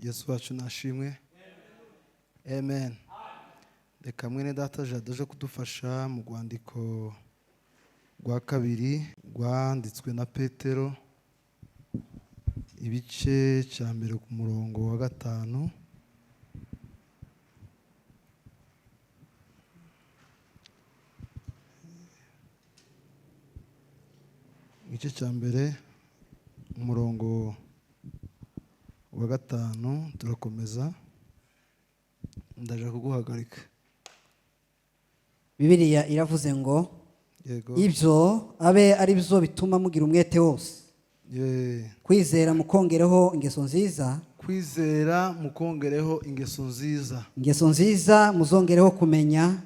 Yesu wacu nashimwe. Amen. Reka mwene data Jado aje kudufasha mu rwandiko rwa kabiri rwanditswe na Petero, ibice cya mbere ku murongo wa 5. Igice cya mbere umurongo wa 5 turakomeza. Ndaje kuguhagarika. Bibiliya iravuze ngo Yego. ibyo abe ari byo bituma mugira umwete wose. Kwizera mukongereho ingeso nziza. Kwizera mukongereho ingeso nziza. Ingeso nziza muzongereho kumenya.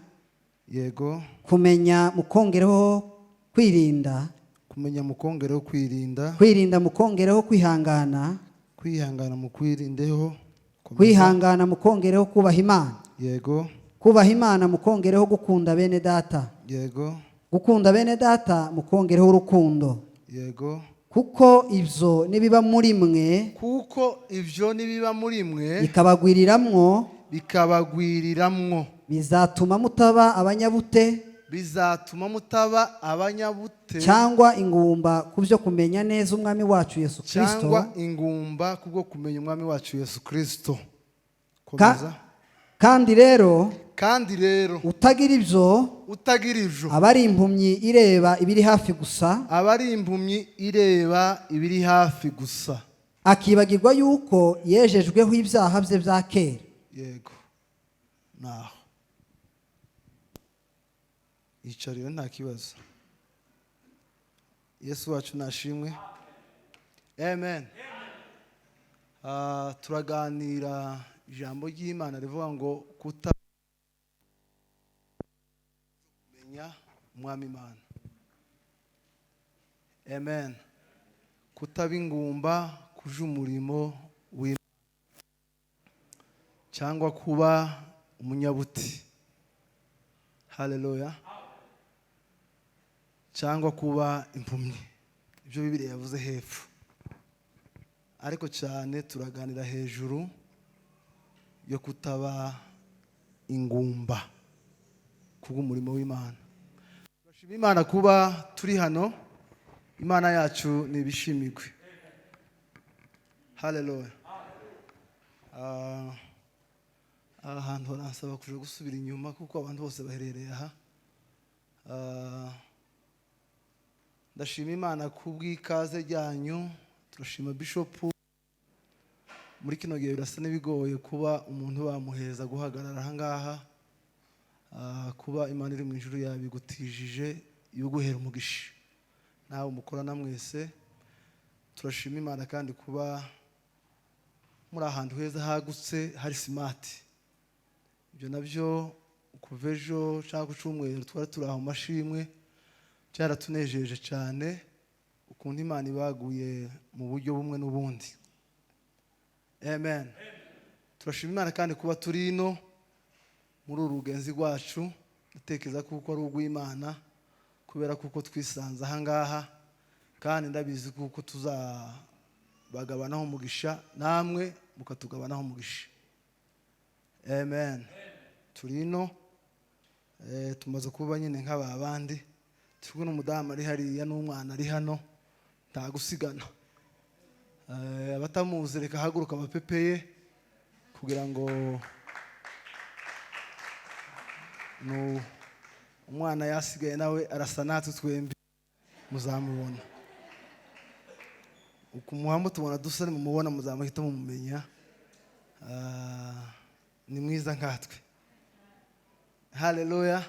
Yego. Kumenya mukongereho kwirinda. Kumenya mukongereho kwirinda. Kwirinda mukongereho kwihangana. Kwihangana mukwirindeho. Kwihangana mukongereho kubaha Imana. Yego. Kubaha Imana mukongereho gukunda bene data. Yego. Gukunda bene data mukongereho urukundo. Yego. Kuko ibyo nibiba muri mwe. Kuko ivyo nibiba muri mwe. Bikabagwiriramwo. Bizatuma mutaba abanyabute. Bizatuma abanyabute. Cyangwa ingumba kubyo kumenya neza umwami wacu Yesu Kristo. Cyangwa ingumba kubwo kumenya umwami wacu Yesu Kristo. Komeza. Kandi rero utagira ibyo abari impumyi ireba ibiri hafi gusa. Akibagirwa yuko yejejweho ibyaha bye bya kera. Yego. Naho icarira nta kibazo. Yesu wacu nashimwe. Amen. Turaganira ijambo ry'Imana rivuga ngo kutamenya umwami Imana. Amen. Kutaba ingumba kuja umurimo w'Imana cyangwa kuba umunyabuti. Haleluya. Cyangwa kuba impumyi. Ibyo Bibiliya yavuze hepfo. Ariko cyane turaganira hejuru yo kutaba ingumba kubw'umurimo w'Imana. Turashima Imana kuba turi hano. Imana yacu nibishimigwe. Haleluya. Ahantu haransaba kuja gusubira inyuma kuko abantu bose baherereye aha. Ndashima Imana kubw'ikaze ryanyu. Turashima Bishop. Muri kino gihe birasa n'ibigoye kuba umuntu bamuheza guhagarara aha ngaha. Kuba Imana iri mu ijuru yabigutijije yuguhera umugisha. Nawe mukorana mwese. Turashima Imana kandi kuba muri ahantu heza hagutse hari smart. Ibyo nabyo kuva ejo cyangwa kucumweru twari turi aho mashimwe cyaratunejeje cyane ukuntu Imana ibaguye mu buryo bumwe n'ubundi. Amen. Turashima Imana kandi kuba turi ino muri urugenzi rwacu. Ndatekereza kuko ari urw'Imana kubera kuko twisanze aha ngaha kandi ndabizi kuko tuzabagabanaho umugisha namwe mukatugabanaho umugisha. Amen. Turi ino tumaze kuba nyine nk'aba bandi. Turi n'umudamu ari hariya n'umwana ari hano nta gusigana. Abatamuzi reka haguruka abapepeye kugira ngo umwana yasigaye nawe arasa natwe twembi muzamubona. Ukumuhambo tubona dusa nimumubona muzamuhita mumumenya. Ni mwiza nkatwe. Haleluya.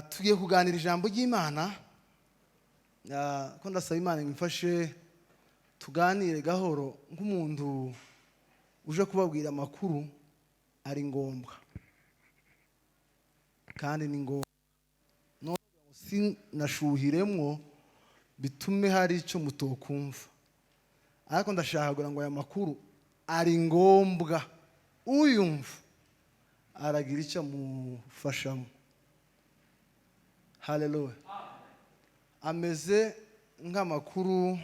Tugiye kuganira ijambo ry'Imana. Ko ndasaba Imana imfashe tuganire gahoro nk'umuntu uje kubabwira amakuru ari ngombwa. Kandi ni ngombwa. No sinashuhiremwo bitume hari icyo mutokumva. Ariko ndashaka kugira ngo aya makuru ari ngombwa. Uyumva aragira icyo amufashamo. Haleluya. Ameze nk'amakuru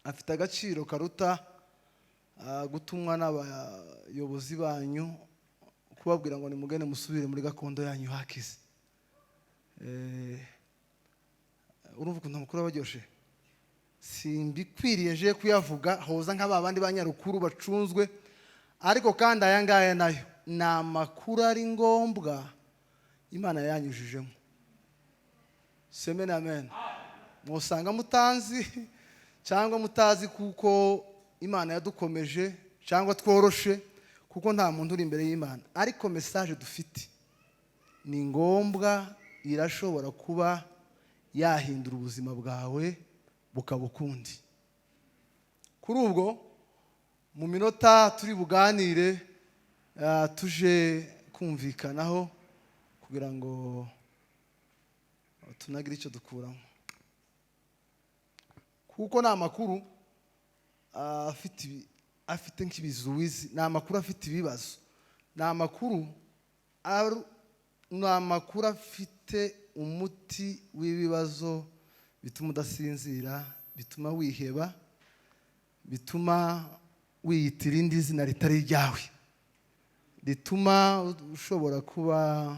afite agaciro karuta gutumwa n'abayobozi banyu kubabwira ngo nimugende musubire muri gakondo yanyu hakize. Urumva ukuntu amakuru abaryoshe? Simbikwiriye je kuyavuga hoza nk'abandi banyarukuru bacunzwe, ariko kandi aya ngaya nayo ni amakuru ari ngombwa Imana yanyujijemo. Semena amen. Musanga mutanzi cyangwa mutazi kuko Imana yadukomeje cyangwa tworoshe, kuko nta muntu uri imbere y'Imana, ariko message dufite ni ngombwa, irashobora kuba yahindura ubuzima bwawe bukaba ukundi. Kuri ubwo mu minota turi buganire tuje kumvikanaho kugira ngo tunagire icyo dukuramo, kuko ni amakuru afite nk'ibizuwizi, ni amakuru afite ibibazo, ni amakuru afite umuti w'ibibazo bituma udasinzira, bituma wiheba, bituma wiyitira irindi zina ritari ryawe, rituma ushobora kuba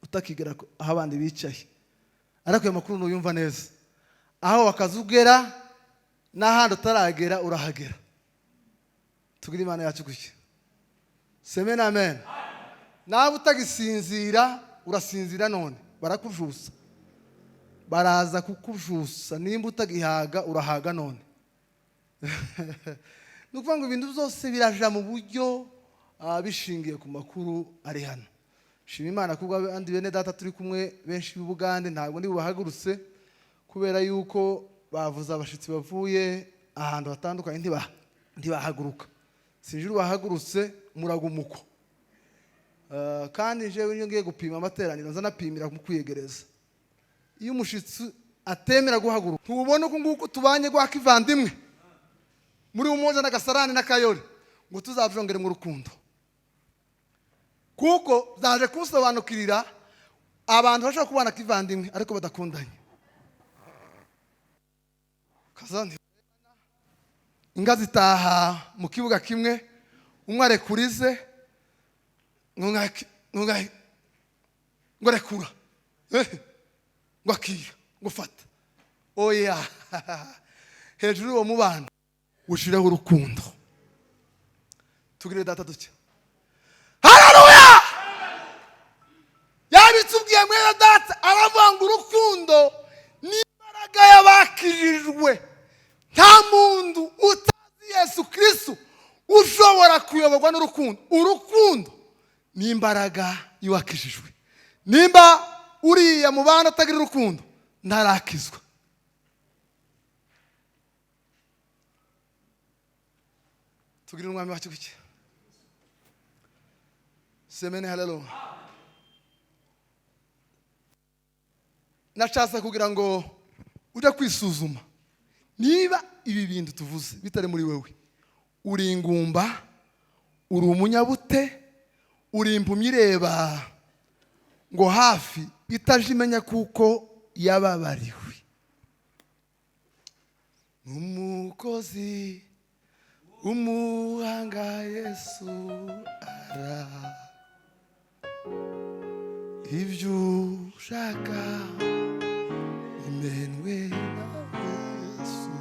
utakigera aho abandi bicaye. Ariko ayo makuru nuyumva neza, aho wakazugera n'ahandi utaragera urahagera. Tugire Imana yacu gutya. Semena amen. Nawe utagisinzira urasinzira none, barakujusa, baraza kukujusa. Nimba utagihaga urahaga none. Nukuvuga ngo ibintu byose biraja mu buryo bishingiye ku makuru ari hano. Shima Imana kubwo abandi bene data turi kumwe benshi b'Ubugande, ntabwo ndi bubahagurutse kubera yuko bavuze abashitsi bavuye ahantu hatandukanye ntibahaguruka. Sinjuru bahagurutse muragumuko. Kandi jewe iyo ngiye gupima amateraniro nza napimira mu kwiyegereza. Iyo umushitsi atemera guhaguruka, ntubone ko nguko tubanye gwa kivandimwe muri umoja n'agasarani n'akayore ngo tuzavjongere mu rukundo, kuko zaje kusobanukirira abantu bashaka kubana kivandimwe ariko badakundanye. Kazandi inga zitaha mu kibuga kimwe, umwe arekurize ngo rekura ngo akira ngo fata. Oya, hejuru uwo mubano ushireho urukundo. Tugire data duke. Haleluya! Yabitubwiye mwene data aravuga ngo urukundo ni imbaraga y'abakijijwe. Nta muntu utazi Yesu Kristo ushobora kuyoborwa n'urukundo. Urukundo ni imbaraga y'uwakijijwe. Nimba uriya mu bana atagira urukundo ntarakizwa. Tugire umwami wacu gutya. Semene haleluya. Nashatse kugira ngo ujya kwisuzuma niba ibi bintu tuvuze bitari muri wewe. Uri ingumba, uri umunyabute, uri impumyi ireba ngo hafi itaje imenya kuko yababariwe. Umukozi umuhanga Yesu ara ibyo ushaka imenwe na Yesu.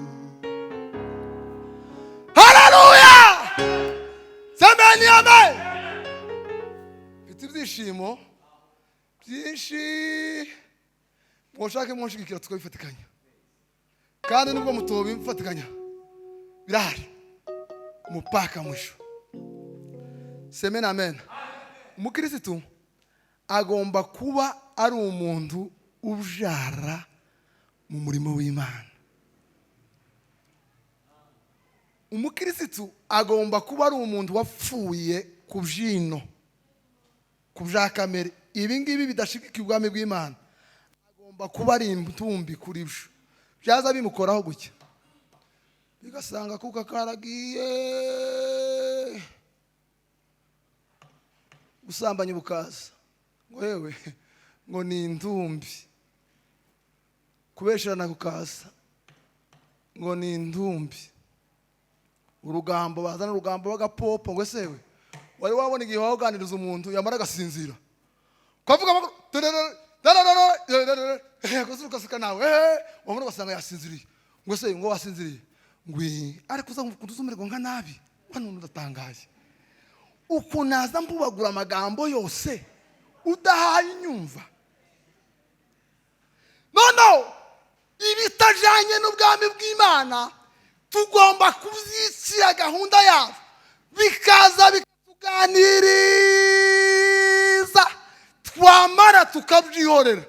Haleluya! Semeni amen. Mfite ibyishimo byinshi mushake munshigikira tukabifatikanya, kandi nubwo mutobi mfatikanya birahari mupaka mwisho. Semeni amen. Umukristo agomba kuba ari umuntu ujara mu murimo w'Imana. Umukristo agomba kuba ari umuntu wapfuye ku byino, ku bya kamere. Ibi ngibi bidashikika ubwami bw'Imana. Agomba kuba ari intumbi kuri byo. Byaza bimukoraho gutya, bigasanga kuka karagiye usambanya bukaza ngo yewe ngo ni intumbi, kubesherana kukaza ngo ni intumbi, urugambo bazana urugambo bagapopo ngo sewe wari wabona igihe waganiriza umuntu yamara agasinzira kwavuga kuzuka nawe wabona basanga yasinziriye ngo se ngo wasinziriye ngwi ariko uza kudusumirwa nka nabi hano ndatangaje uko naza mbubagura amagambo yose udahaye inyumva no ibitajanye n'ubwami bw'Imana tugomba kubyicira gahunda yabo bikaza bikatuganiriza twamara tukabyihorera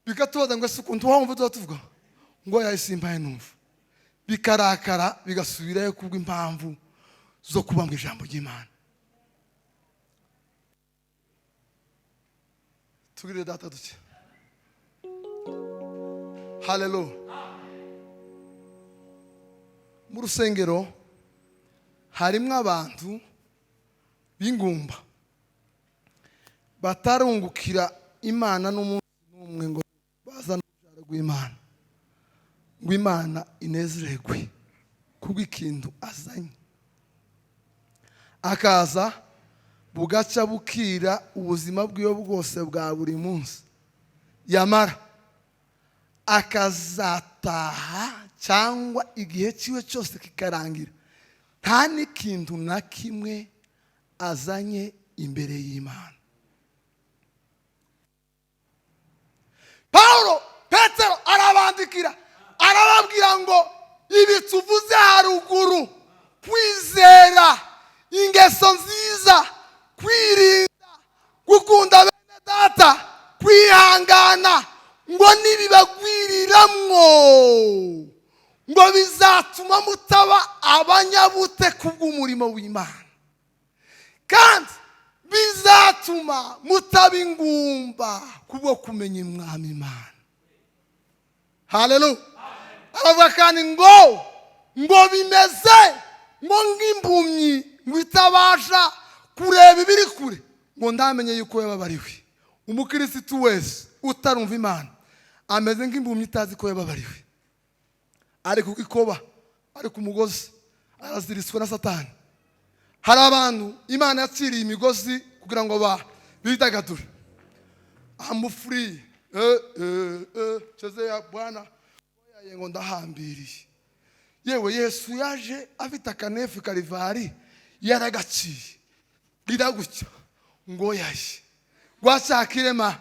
bikatubaza ngo ukuntu wumva tuvuga ngo yayisimbaye numva bikarakara bigasubirayo kubw'impamvu zo kuba mu ijambo ry'Imana. Tugire data duke. Hallelujah. Mu rusengero harimo abantu b'ingumba batarungukira Imana n'umunsi n'umwe ngo bazana urubyaro rw'Imana ngo Imana inezererwe kubw'ikintu azanye, akaza bugaca bukira ubuzima bw'iyo bwose bwa buri munsi, yamara akazataha cyangwa igihe cyiwe cyose kikarangira nta n'ikintu na kimwe azanye imbere y'Imana. Petero arabandikira arababwira ngo ibi tuvuze haruguru, kwizera, ingeso nziza, kwirinda, gukunda bene data, kwihangana, ngo nibibagwiriramwo ngo bizatuma mutaba abanyabute kubw'umurimo w'Imana, kandi bizatuma mutaba ingumba kubwo kumenya Umwami Imana. Hallelujah. Aravuga kandi ngo bimeze ngo ng'impumyi ngo itabasha kureba ibiri kure ngo ndamenye yuko yababariwe. Umukristo wese utarumva Imana ameze ng'impumyi itazi ko yababariwe, ari ku ikoba, ari ku mugozi, araziritswe na Satani. Hari abantu Imana yaciriye imigozi kugira ngo bidagadure. I'm free. Cheze ya Bwana ngo ndahambiriye. Yewe Yesu yaje afite akanefu karivari yaragaciye biragucya ngo yaje gwashakirema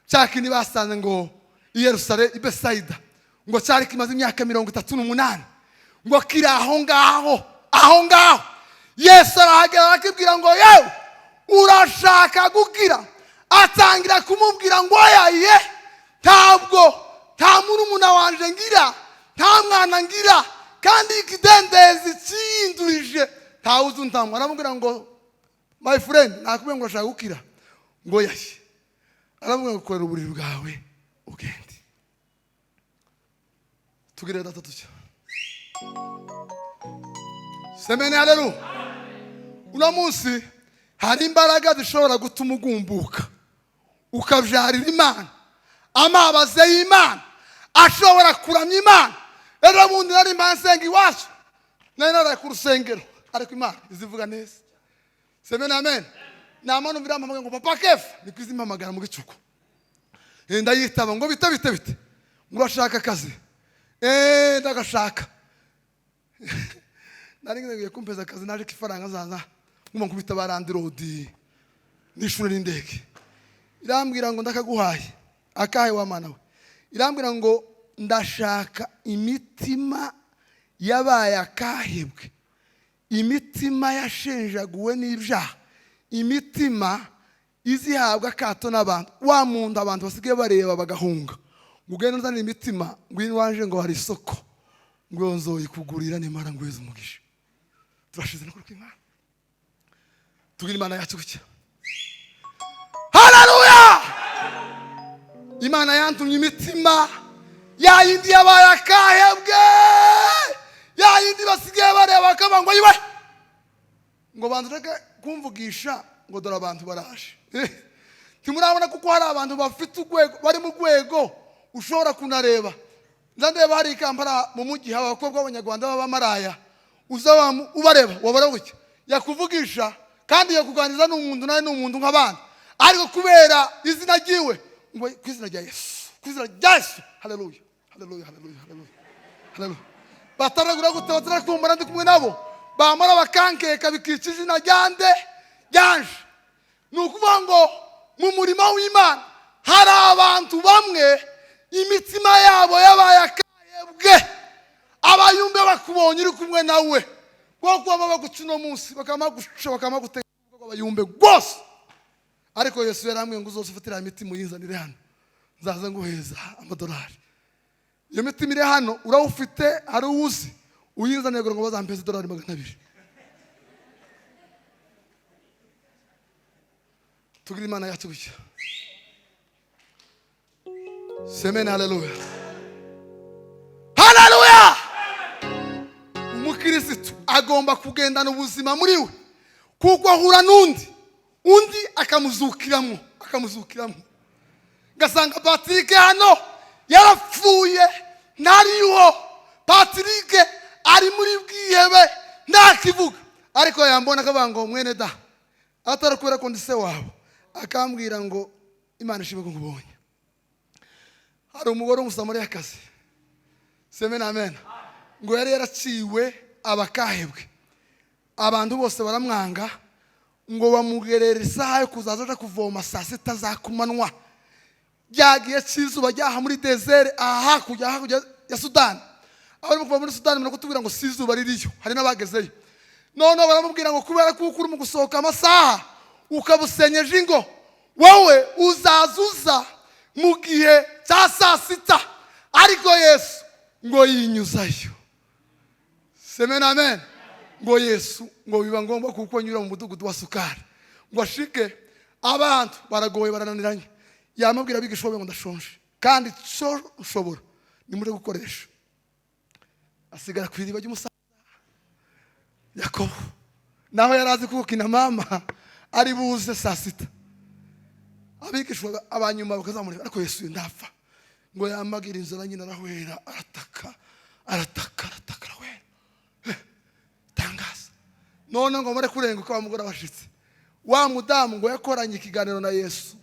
cyakini basanze ngo i Yerusalemu Besaida ngo cyari kimaze imyaka 38 ngo kiri aho ngaho Yesu arahagera akibwira ngo yewe urashaka gukira, atangira kumubwira ngo yaye ntabwo nta murumuna wanje ngira, nta mwana ngira, kandi ikidendezi cyindurije ntawuzu ntamwe. Aramubwira ngo my friend nakubwiye ngo urashaka gukira, ngo yaye. Aramubwira ngo korera uburiri bwawe ugende. Tugire data tucyo. Semene haleluya. Uno munsi hari imbaraga zishobora gutuma ugumbuka ukabyarira Imana, amabaze y'Imana ashobora kuramya Imana. Rero bundi nari mansenga iwacu nari ku rusengero ariko Imana izivuga neza. Semene amen. Namano biramamaga ngo papa Kefa nikwizimamagara mu gicuku, ndayitaba ngo bite ngo urashaka akazi, ndagashaka. Nari ngiye kumpeza akazi, naje kifaranga zaza nguma nkubita barandi road n'ishuri n'indege. Irambwira ngo ndakaguhaye akahe wa mana we. Irambwira ngo ndashaka imitima yabaye akahebwe, imitima yashenjaguwe n'ibyaha, imitima izihabwa akato n'abantu. Wa muntu abantu basigaye bareba bagahunga, ngugenda nzana imitima ngwino wanje ngo hari isoko ngo nzoyikugurira nimara ngweze umugisha. Turashize no kuri Imana. Tugira Imana yacu gutya. Haleluya. Imana yantumye imitima yayindi yabaye akahebwe, yayindi basigaye bareba bakaba ngo yiwe ngo bandureke kumvugisha ngo dore abantu baraje. Timurabona kuko hari abantu bafite urwego, bari mu rwego ushobora kunareba ndandeba hari Kampala mu mujyi abakobwa b'Abanyarwanda b'abamaraya uza ubareba wabara gutya yakuvugisha kandi yakuganiriza n'umuntu nawe n'umuntu nk'abandi ariko kubera izina ryiwe ngo kwizina rya Yesu kwizina rya Yesu haleluya haleluya haleluya haleluya haleluya bataragura gute batarakumbana ndi kumwe nabo bamara bakankeka bikica izina ryande ryanje nukuvuga ngo mu murima w'Imana hari abantu bamwe imitima yabo yabaye akayebwe abayumbe bakubonye uri kumwe nawe bwo kuba bagucino munsi bakama guteka abayumbe gose ariko Yesu yaramwe ngo uzosufatira imitima uyinzanire hano nzaza nguheza amadolari iyo mitima iri hano urawufite ari uwuzi uyinzanire ngo bazampeze dolari 200 tugira Imana yacu bityo Semen haleluya haleluya umukristo agomba kugendana ubuzima muri we kuko ahura n'undi akamuzukiramo gasanga Patrick hano yarapfuye ntariho Patrick ari muri bwihebe ntakivuga ariko yambona akabango mwene da atarakubera ko ndise wabo akambwira ngo Imana ishimwe ko ngubonye hari umugore w'umusamariyakazi Semen amen ngo yari yaraciwe abakahebwe abantu bose baramwanga ngo bamugerera isaha yo kuzaza aje kuvoma saa 6 za kumanwa yagiye cizuba ryaha muri desert hakurya ya Sudan abari kuva muri Sudan murako tubwira ngo sizuba ririyo hari n'abagezeyo none baramubwira ngo kubera ko ukuri mu gusohoka amasaha ukabusenyeje ingo wowe uzazuza mu gihe cya saa 6 ariko Yesu ngo yinyuzayo Semen amen ngo Yesu ngo biba ngomba kuko nyura mu mudugudu wa Sukari ngo ashike abantu baragoye barananiranye yamubwira bigishobwe ngo ndashonje kandi cyo ushobora ni muri gukoresha asigara kwiriba ry'umusaza Yakobo naho yarazi kukina mama ari buze saa 6 abigishwa abanyuma bakazamurira ariko Yesu ndapfa ngo yamagira inzara nyina arahwera arataka we tangaza none ngo muri kurenguka bamugora bashitse wa mudamu ngo yakoranye ikiganiro na Yesu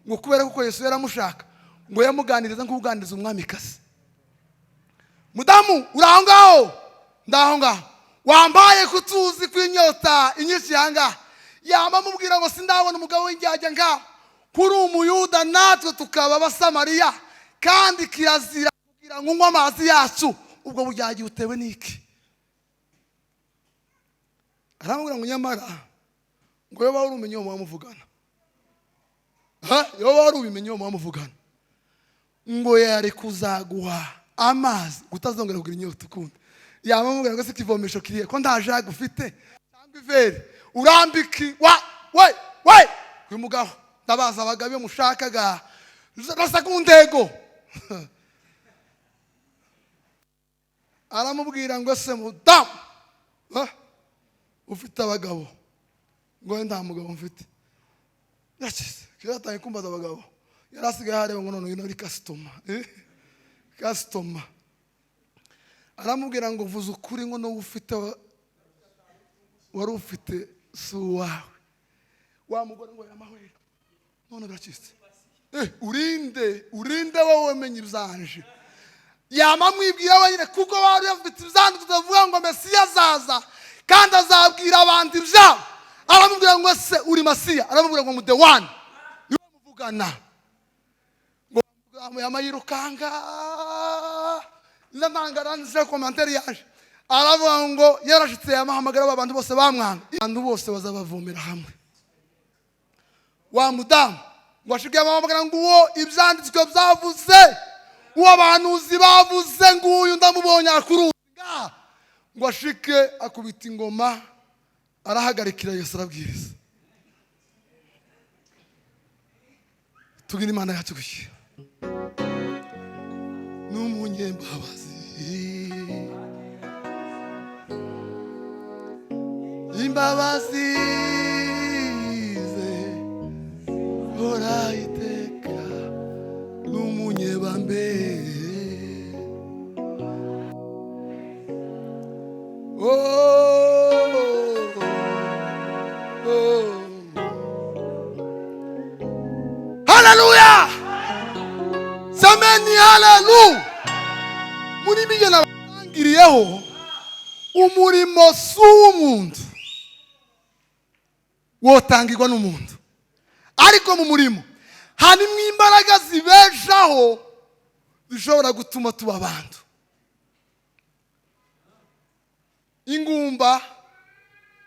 ngo kubera ko Yesu yaramushaka ngo yamuganiriza nk'ubuganiriza umwamikazi mudamu uraho ngaho wambaye kutuzi kwinyota inyinshi yanga yama mubwira ngo sindabona umugabo w'injyajya ngaho kuri umuyuda natwe tukaba abasamariya kandi kirazira kugira ngo unywe amazi yacu ubwo bujyagiye utewe n'iki aramubwira ngo nyamara ngo yoba wari umenye uwo muvugana yoba wari ubimenye uwo muvugana ngo yari kuzaguha amazi utazongera kugira inyota ukundi yamamubwira ngo se kivomesho kiriye ko ndajaga ufite cyangwa iveri urambiki we kwimugabo ndabaza abagabe mushakaga rasa kundego aramubwira ngo se mudamu ufite abagabo ngo nda mugabo mfite yakize kirataye kumbaza abagabo yarasigaye hareba ngo none uri customer aramubwira ngo vuza ukuri ngo no ufite wari ufite suwawe wa mugore ngo yamahwera none biracitse urinde wowe menye ibyanje yamamwibwira wenyine kuko wari ufite ibyanje tutavuga ngo Mesiya azaza kandi azabwira abandi ibyabo aramubwira ngo se uri Mesiya aramubwira ngo the one niwe muvugana ngo yamayirukanga ndangaranze commentaire yaje aravuga ngo yarashitse yamahamagara abantu bose bamwanga abantu bose bazabavomera hamwe wa mudamu ngo ashigiye amamagara ngo uwo ibyanditswe byavuze uwo abanuzi bavuze ngo uyu ndamubonye akuruga ngo ashike akubita ingoma arahagarikira Yesu arabwiriza tugira Imana yacu gushyira n'umunyembabazi imbabazi ze hora iteka n'umunyebambe semeni haleluya. Muri bige nabangiriyeho umurimo si uw'umuntu wotangirwa n'umuntu, ariko mu murimo harimo imbaraga zibeshaho zishobora gutuma tuba abantu. Ingumba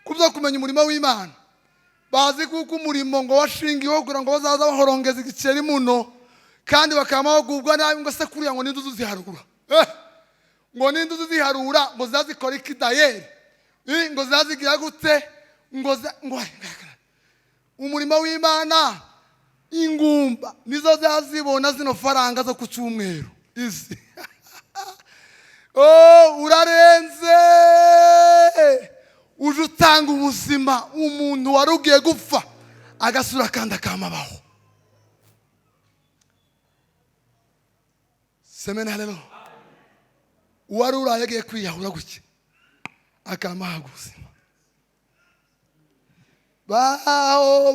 kubyo kumenya umurimo w'Imana bazi kuko umurimo ngo washingiweho kugira ngo bazaza bahorongeza igiceri muno, kandi bakaba bagubwa nabi ngo se kuriya ngo n'induzu ziharura, ngo n'induzu ziharura ngo zazikora ikidayeri, ngo zazigira gute, ngo umurimo w'Imana ingumba nizo zazibona zino faranga zo ku cyumweru izi. Urarenze uje utanga ubuzima umuntu wari ugiye gupfa agasura kandi akamabaho. Semeni haleluya. Uwari uraye agiye kwiyahura gutya akamaha ubuzima. Baho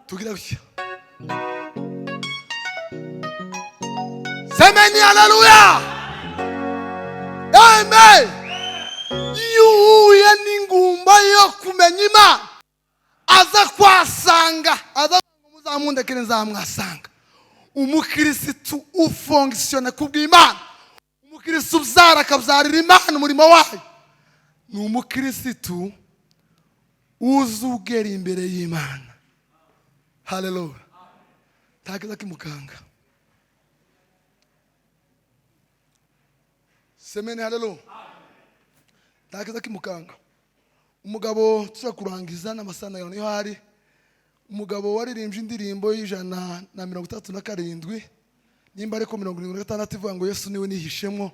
tugira gutya. Semeni haleluya. Amen. Yuhuye n'ingumba yo kumenya Imana aza kwasanga, aza muzamundekere nzamwasanga. Umukirisitu ufonkisiona kubw'Imana, umukirisitu ubyara akabyarira Imana umurimo wayo, ni umukirisitu uzugera imbere y'Imana. Haleluya. Takiza kimukanga. Semeni haleluya. Takiza kimukanga. Umugabo tuza kurangiza n'amasana yawe niho hari umugabo waririmbye indirimbo y'137 nimba ariko 76 ivuga ngo Yesu niwe nihishemo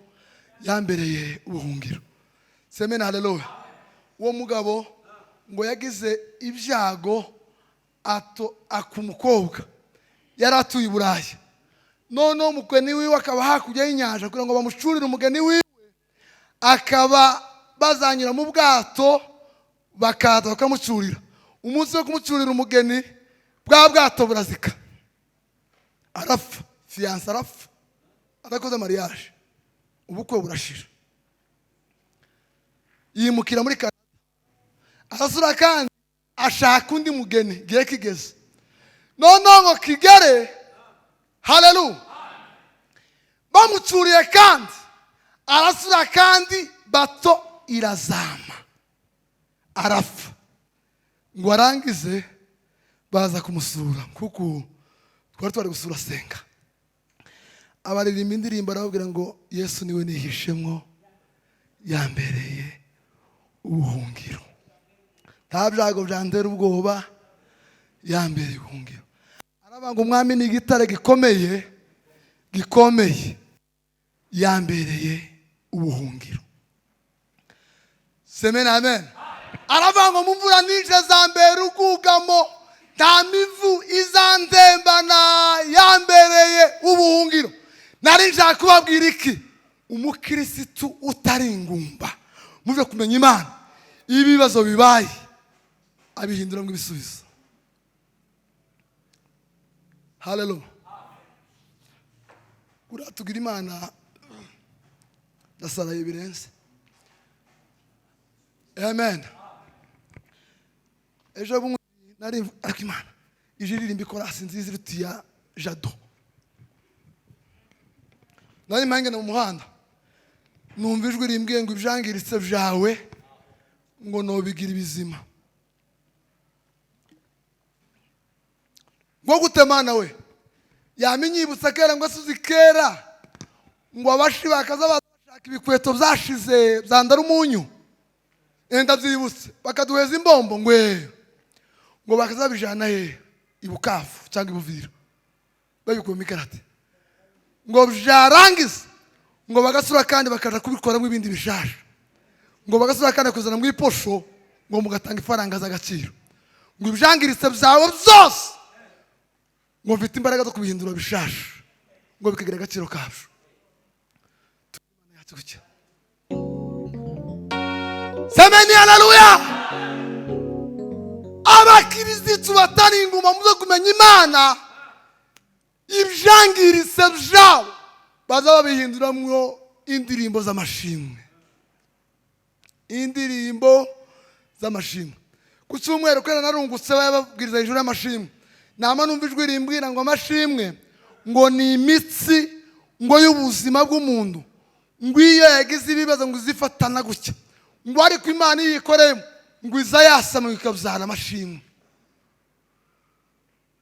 yambereye ubuhungiro. Semeni haleluya. Uwo mugabo ngo yagize ibyago akumukobwa yari atuye i Burayi, none umugeni wiwe akaba hakurya y'inyanja kugira ngo bamucurire umugeni wiwe, akaba bazanyura mu bwato bakaza bakamucurira. Umunsi wo kumucurira umugeni bwa bwato burazika, arapfa, fiyanse arapfa, adakoze mariage, ubukwe burashira. Yimukira muri Canada, arasura kandi ashaka undi mugeni gihe kigeze, none ngo kigere. Haleluya. Bamucuriye kandi arasura kandi bato irazama, arapfa. Ngo arangize baza kumusura kuko twari gusura senga, abaririmba indirimbo arababwira ngo Yesu niwe nihishemwo yambereye ubuhungiro. Nta byago byantera ubwoba, yambereye ubuhungiro. Aravuga ngo umwami ni igitare gikomeye, yambereye ubuhungiro. Semeni amen. Aravuga ngo mumvura nije zambere ugugamo, nta mivu izandembana, yambereye ubuhungiro. Nari nshaka kubabwira iki? Umukirisitu utari ingumba muve kumenya Imana, ibibazo bibaye abihindura mu ibisubizo. Haleluya. Uratugira Imana dasaraye birenze. Amen. Ejo bungu nari ariko Imana ije ririmba ikorasi nziza irutiya jado. Nari mpangana mu muhanda numva ijwi rimbwiye ngo ibyangiritse byawe ngo nobigira ibizima. Ngo gutemana we yamenyibutsa kera ngo asuzi kera ngo abashi bakaza bashaka ibikweto byashize byandara umunyu, enda byibutse bakaduheza imbombo ngo bakazabijana he ibukafu cyangwa ibuvira babikuye mikarate, ngo byarangiza ngo bagasura kandi bakaja kubikoramo ibindi bishasha, ngo bagasura kandi kuzana mu iposho ngo mugatanga ifaranga z'agaciro, ngo ibyangiritse byawe byose ngo mfite imbaraga zo kubihindura bishasha ngo bikagira agaciro kabyo. Semeni haleluya. Abakirisitu batari inguma muzo kumenya Imana, ibyangiritse byabo baza babihinduramwo indirimbo z'amashimwe. Indirimbo z'amashimwe. Ku cyumweru kwera narungutse babwiriza ijuru y'amashimwe. Nama numva ijwi rimbwira ngo amashimwe ngo ni imitsi ngo y'ubuzima bw'umuntu. Ngo iyo yagize ibibazo ngo izifatana gutya. Ngo ariko Imana yikoreye ngo iza yasama ikabyara amashimwe.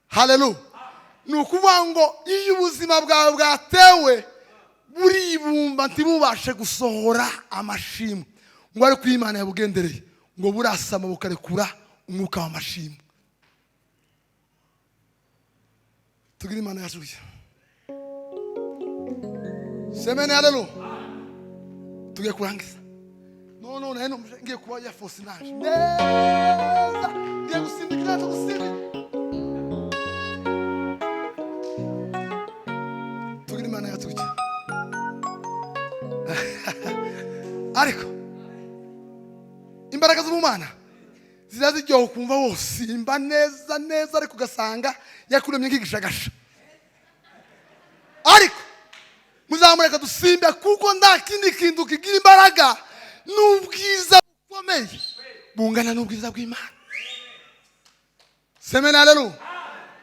Haleluya. Nukuvuga ngo iyo ubuzima bwawe bwatewe buribumba ntibubashe gusohora amashimwe. Ngo ariko Imana yabugendereye ngo burasama bukarekura umwuka w'amashimwe. Tugira Imana yacuye. Semeni haleluya. Tugiye kurangiza. No, naheno ngiye kuba ya force naje. Neza. Ngiye gusindikira cyo gusindikira. Tugira Imana yacuye. Ariko imbaraga z'Imana zizazijyoho kumva wose imba neza ariko gasanga yakuremye nk'igishagasha. Ariko muzamureka dusimbe kuko nda kindi kintu kigira imbaraga n'ubwiza bukomeye bungana n'ubwiza bw'Imana. Semeni haleluya.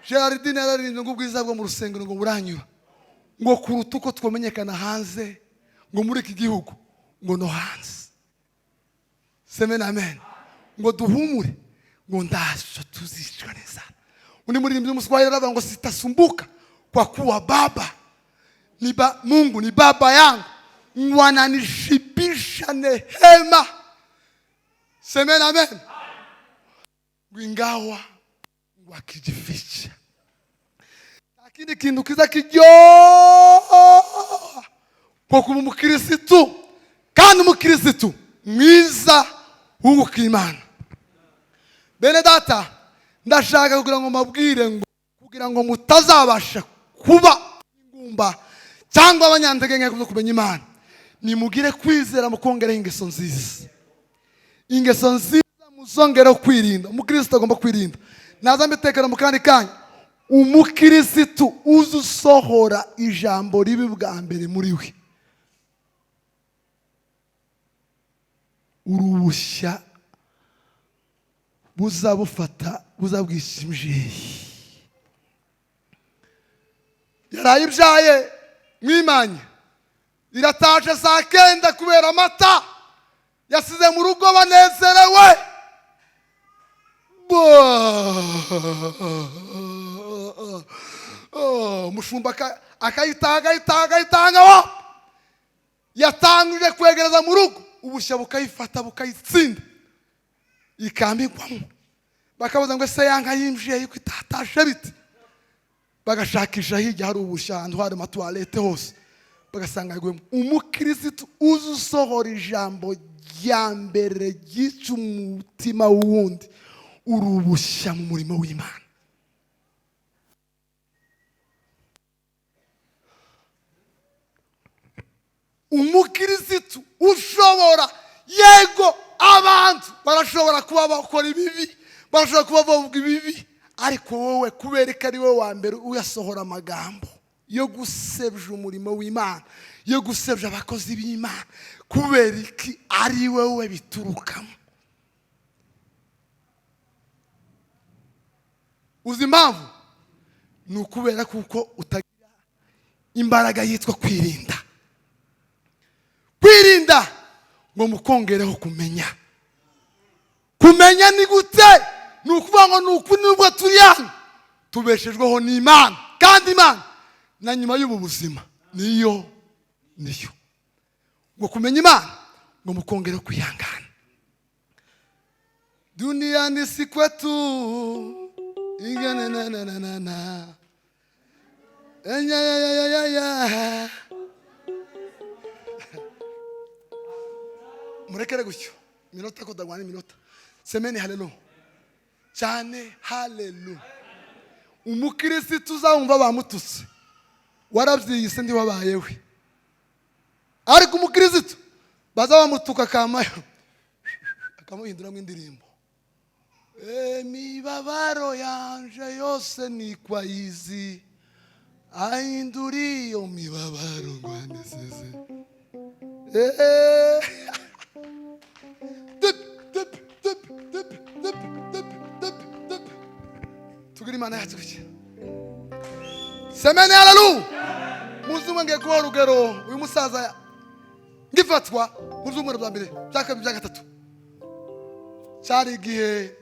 Gerardine yararinze ngo ubwiza bwo mu rusengero ngo buranyura ngo kuruta uko twamenyekana hanze ngo muri iki gihugu ngo no hanze. Semeni amen. Ngo duhumure ngo ndasho tuzishwa neza. Undi muri Mswahili aravuga ngo sitasumbuka kwa kuwa baba Mungu ni baba yangu, wananishibisha neema. Semeni amen. Ingawa wakijificha, lakini kintu kiza kijyo kwa kuba umukirisitu kandi umukirisitu mwiza wunguka Imana. Bene data, ndashaka kugira ngo mabwire ngo kugira ngo mutazabasha kuba ingumba cyangwa abanyantege nke kuzo kumenya Imana, nimugire kwizera mukongera ingeso nziza. Ingeso nziza muzongera kwirinda. Umukristo agomba kwirinda. Naza mbitekera mu kandi kanya, umukirisitu uzusohora ijambo ribi bwa mbere muri we, urubushya buzabufata buzabwishimije. Yaraye ibyaye mwimanye irataje saa 9 kubera amata yasize mu rugo banezerewe. Mushumba akayitanga wa yatangije kwegereza mu rugo, ubushya bukayifata bukayitsinda ikambigwamo. Bakabaza ngo se yanka yimjiye yuko itatashe biti, bagashakisha hirya hari ubushya ahantu hari amatoilette hose, bagasanga yagwemo. Umukirisitu uzusohora ijambo rya mbere gica umutima w'uwundi, urubushya mu murimo w'Imana. Umukirisitu ushobora, yego abantu barashobora kuba bakora ibibi, barashobora kuba bavuga ibibi, ariko wowe kubera ko ari wowe wa mbere uyasohora amagambo yo gusebya umurimo w'Imana, yo gusebya abakozi b'Imana, kubera iki ari wowe biturukamo. Uzi impamvu? Ni ukubera kuko utagira imbaraga yitwa kwirinda. Kwirinda ngo mukongereho kumenya. Kumenya ni gute? Ni ukuvuga ngo nuko nubwo turi hano tubeshejweho n'Imana, kandi Imana na nyuma y'ubu buzima niyo. Ngo kumenya Imana ngo mukongereho kwihangana. Dunia ni si kwetu ingana na ya murekere gutyo minota ko dagwana minota. Semeni haleluya cyane, haleluya. Umukirisitu uzumva bamututse warabyiyise ndi wabayewe, ariko umukirisitu baza bamutuka kamayo akamuhinduramo indirimbo. Imibabaro yanje yose nikwa yizi, ahindura iyo mibabaro ngo anezeze. Tugira Imana yacu gutya. Semeni haleluya. Muzumwe ngiye kuba urugero uyu musaza ngifatwa mu byumweru bya mbere bya kabiri bya gatatu. Cyari igihe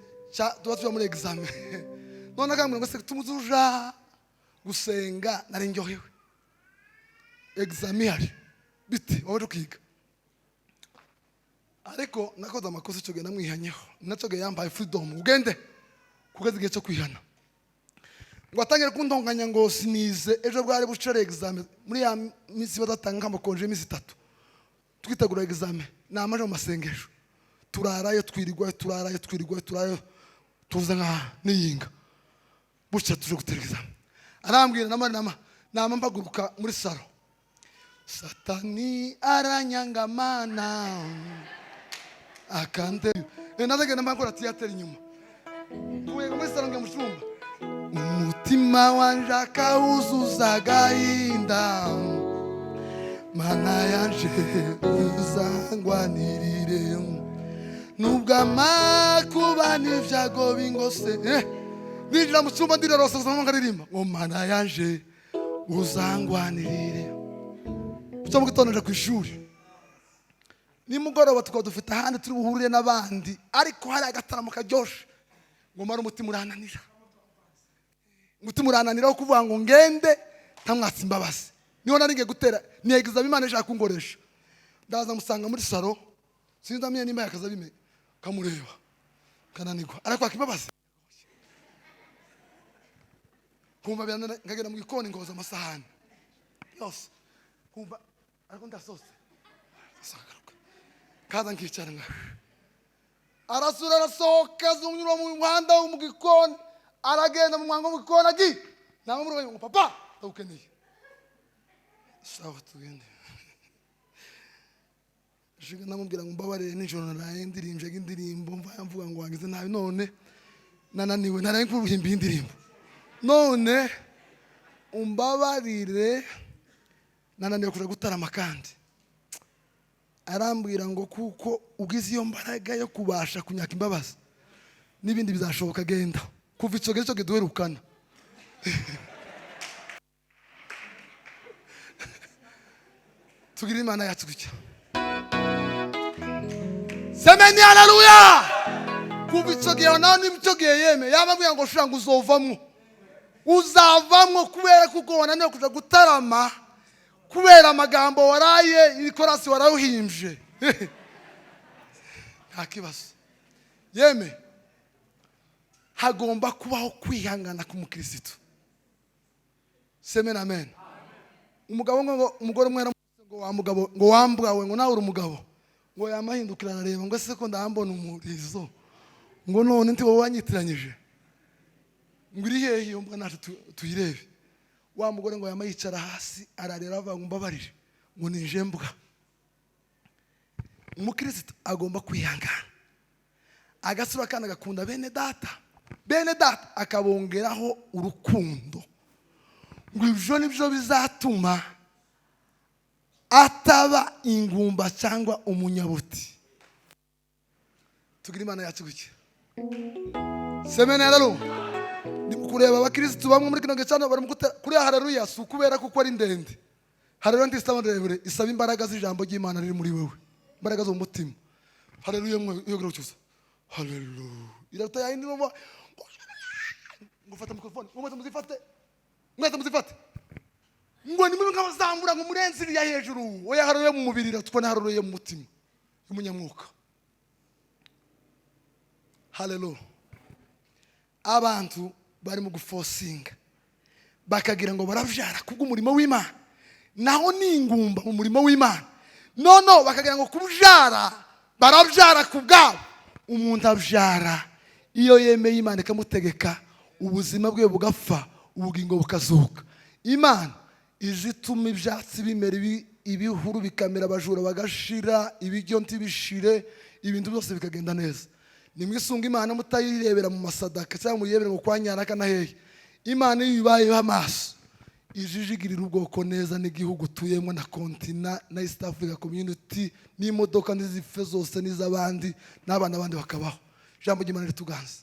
tuba muri examen. None akambwira ngo se tumuzuja gusenga nari njyohewe. Examen yari biti wowe ukiga. Ariko nakoze amakosa cyo genda mwihanyeho. Naco ge yambaye freedom ugende kugeza igihe cyo kwihana. Ngo atangire kundonganya ngo sinize ejo bwari bucere examen muri ya minsi badatanga amakonje iminsi 3 twitegura examen namaje mu masengesho turarayo twirigwa tuza nka niyinga bucya tuje gutera examen arambwira nama mpaguruka muri salo Satani aranyangamana akande nazaga namakora theater inyuma tuwe muri salo nge mushumba umutima wanje akawuzuza agahinda mana yanje uzangwanirire nubwo amakuba n'ivyago bingose nijira mu cyumba ndirarose ngaririmba ngo mana yanje uzangwanirire cyo mugitonje ku ishuri nimugoroba tukaba dufite ahandi turi buhurire n'abandi ariko hari agataramo karyoshe ngo mara umutima urananira mutima kuvuga ngo ngende ntamwatsi imbabazi niho nari ngiye gutera ni examen Imana ishaka kungoresha ndaza musanga muri salo sinzamenye nimba yakaza bime kamureba kananirwa ariko akimbabazi kumva byana ngagera mu gikoni ngoza amasahani yose kumva ariko ndasose sakaruka kaza nkicara nga arasura arasohoka zumnyura mu muhanda wo mu gikoni aragenda mu mwango mu gikoni agi namwe ngo papa ukeneye sawa tugende shiga namubwira ngo mbabarire nijoro naraye ndirimje indirimbo mvuga ngo wangize nabi none nananiwe naraye kuruhimba indirimbo none umbabarire nananiwe kuja gutarama kandi arambwira ngo kuko ugize iyo mbaraga yo kubasha kunyaka imbabazi n'ibindi bizashoboka genda kuva icyo gihe cyo duherukana tugira Imana yacu gutya. Semeni haleluya. Kuva icyo gihe nawe n'icyo gihe yeme yababwira ngo shanga uzavamwo kubera kuko wananiwe kuja gutarama kubera amagambo waraye ikorasi warawuhimbye nta kibazo yeme hagomba kubaho kwihangana k'umukristo. Semeni amen. Umugabo ngo umugore mwera ngo wa mugabo ngo wambwawe ngo nawe uri umugabo ngo yamahindukira nareba ngo se ko ndambona umurizo ngo none nti wowe wanyitiranyije ngo iri hehe iyo mbwa nacu tuyirebe. Wa mugore ngo yamayicara hasi ararera ava ngo mbabarire ngo nije mbwa. Umukristo agomba kwihangana agasura kandi agakunda bene data akabongeraho urukundo ngo ibyo nibyo bizatuma ataba ingumba cyangwa umunyabuti. Tugira Imana yacu gutya. Semeni haleluya. Kureba abakristo bamwe muri kino gicano bari kuri haleluya su kubera kuko ari ndende. Haleluya ndisaba ndebere isaba imbaraga z'ijambo ry'Imana riri muri wewe. Imbaraga zo mutima. Haleluya mwe yogera cyose. Haleluya. Irata yindi ngo fata mikrofone. Ngo muzifate. Ngo nimwe nkabazambura ngo murenzi ya hejuru. Oya haleluya mu mubiri ratubona haleluya mu mutima. Umunyamwuka. Haleluya. Abantu bari mu gufosinga bakagira ngo baravyara kubw'umurimo w'Imana naho ningumba mu murimo w'Imana no bakagira ngo kubyara baravyara kubwabo. Umuntu avyara iyo yemeye Imana ikamutegeka ubuzima bwe bugapfa ubugingo bukazuka. Imana izituma ibyatsi bimera ibihuru bikamera, abajura bagashira, ibiryo ntibishire, ibintu byose bikagenda neza. Nimwisunga Imana mutayirebera mu masadaka cyangwa muyirebera mu kwanyanaka na hehe. Imana iyo ibayeho amaso ijijigirira ubwoko neza n'igihugu tuyemo na kontina na East Africa Community n'imodoka n'izife zose n'iz'abandi n'abana bandi bakabaho. Jambo ry'Imana rituganze.